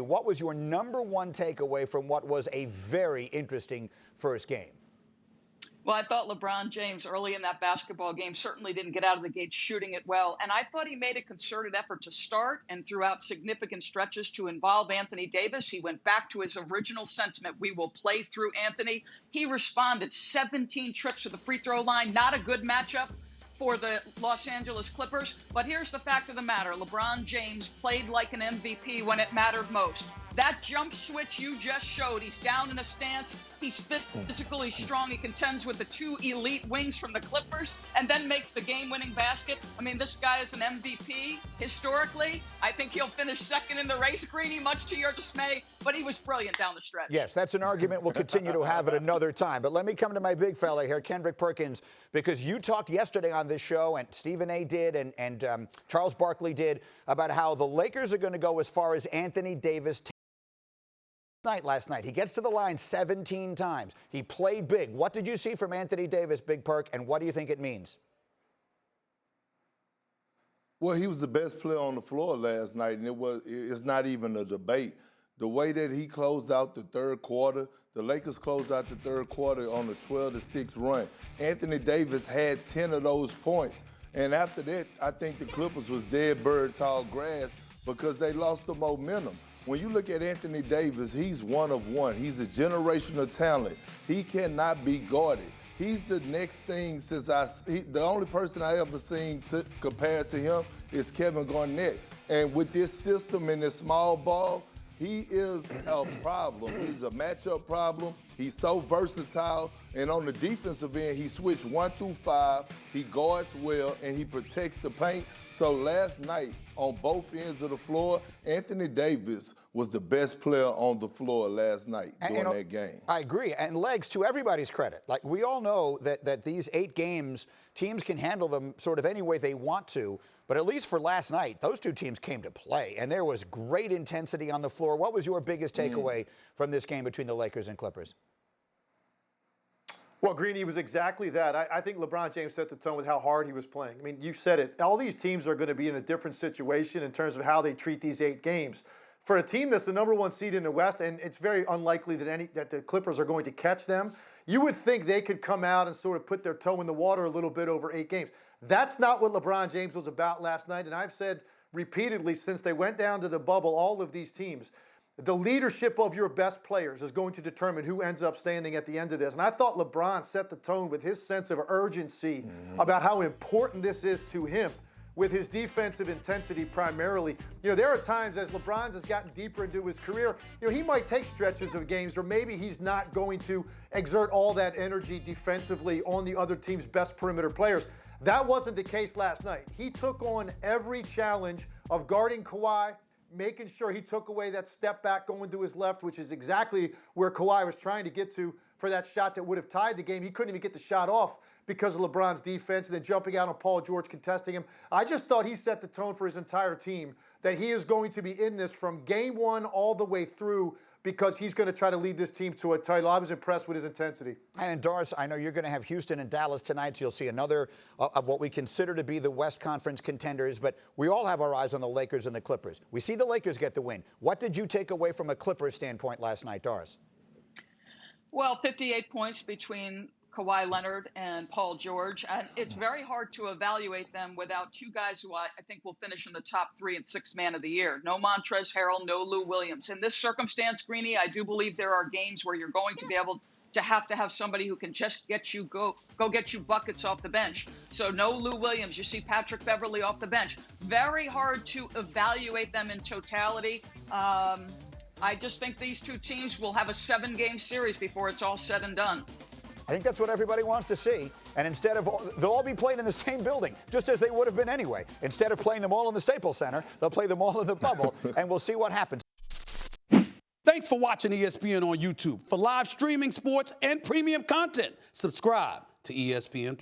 What was your number one takeaway from what was a very interesting first game? Well, I thought LeBron James early in that basketball game certainly didn't get out of the gate shooting it well. And I thought he made a concerted effort to start and throughout significant stretches to involve Anthony Davis. He went back to his original sentiment: we will play through Anthony. He responded 17 trips to the free throw line. Not a good matchup for the Los Angeles Clippers. But here's the fact of the matter: LeBron James played like an MVP when it mattered most. That jump switch you just showed, he's down in a stance, he's physical, he's strong, he contends with the two elite wings from the Clippers, and then makes the game-winning basket. I mean, this guy is an MVP historically. I think he'll finish second in the race, Greeny, much to your dismay, but he was brilliant down the stretch. Yes, that's an argument we'll continue to have at another time. But let me come to my big fella here, Kendrick Perkins, because you talked yesterday on this show, and Stephen A. did, and Charles Barkley did, about how the Lakers are going to go as far as Anthony Davis last night. He gets to the line 17 times. He played big. What did you see from Anthony Davis, Big Perk, and what do you think it means? Well, he was the best player on the floor last night, and it's not even a debate. The way that he closed out the third quarter, the Lakers closed out the third quarter on a 12-6 run. Anthony Davis had 10 of those points. And after that, I think the Clippers was dead bird tall grass because they lost the momentum. When you look at Anthony Davis, he's one of one. He's a generational talent. He cannot be guarded. He's the next thing the only person I ever seen compared to him is Kevin Garnett. And with this system and this small ball, he is a problem. He's a matchup problem. He's so versatile. And on the defensive end, he switched 1 through 5. He guards well, and he protects the paint. So last night, on both ends of the floor, Anthony Davis was the best player on the floor last night during that game. I agree. And legs, to everybody's credit. Like, we all know that these 8 games, teams can handle them sort of any way they want to. But at least for last night, those two teams came to play, and there was great intensity on the floor. What was your biggest takeaway from this game between the Lakers and Clippers? Well, Greeny, was exactly that. I think LeBron James set the tone with how hard he was playing. I mean, you said it. All these teams are going to be in a different situation in terms of how they treat these 8 games. For a team that's the #1 seed in the West, and it's very unlikely that the Clippers are going to catch them, you would think they could come out and sort of put their toe in the water a little bit over 8 games. That's not what LeBron James was about last night, and I've said repeatedly since they went down to the bubble, all of these teams, the leadership of your best players is going to determine who ends up standing at the end of this. And I thought LeBron set the tone with his sense of urgency about how important this is to him, with his defensive intensity primarily. You know, there are times as LeBron has gotten deeper into his career, he might take stretches of games where maybe he's not going to exert all that energy defensively on the other team's best perimeter players. That wasn't the case last night. He took on every challenge of guarding Kawhi, making sure he took away that step back going to his left, which is exactly where Kawhi was trying to get to for that shot that would have tied the game. He couldn't even get the shot off because of LeBron's defense and then jumping out on Paul George contesting him. I just thought he set the tone for his entire team that he is going to be in this from game 1 all the way through because he's going to try to lead this team to a title. I was impressed with his intensity. And Doris, I know you're going to have Houston and Dallas tonight, so you'll see another of what we consider to be the West Conference contenders, but we all have our eyes on the Lakers and the Clippers. We see the Lakers get the win. What did you take away from a Clippers standpoint last night, Doris? Well, 58 points between Kawhi Leonard and Paul George, and it's very hard to evaluate them without 2 guys who I think will finish in the top 3 and 6 man of the year. No Montrezl Harrell, no Lou Williams. In this circumstance, Greeny, I do believe there are games where you're going to be able to have somebody who can just get you go get you buckets off the bench. So no Lou Williams. You see Patrick Beverley off the bench. Very hard to evaluate them in totality. I just think these 2 teams will have a 7-game series before it's all said and done. I think that's what everybody wants to see. And instead of, they'll all be playing in the same building, just as they would have been anyway. Instead of playing them all in the Staples Center, they'll play them all in the bubble, and we'll see what happens. Thanks for watching ESPN on YouTube. For live streaming, sports, and premium content, subscribe to ESPN+.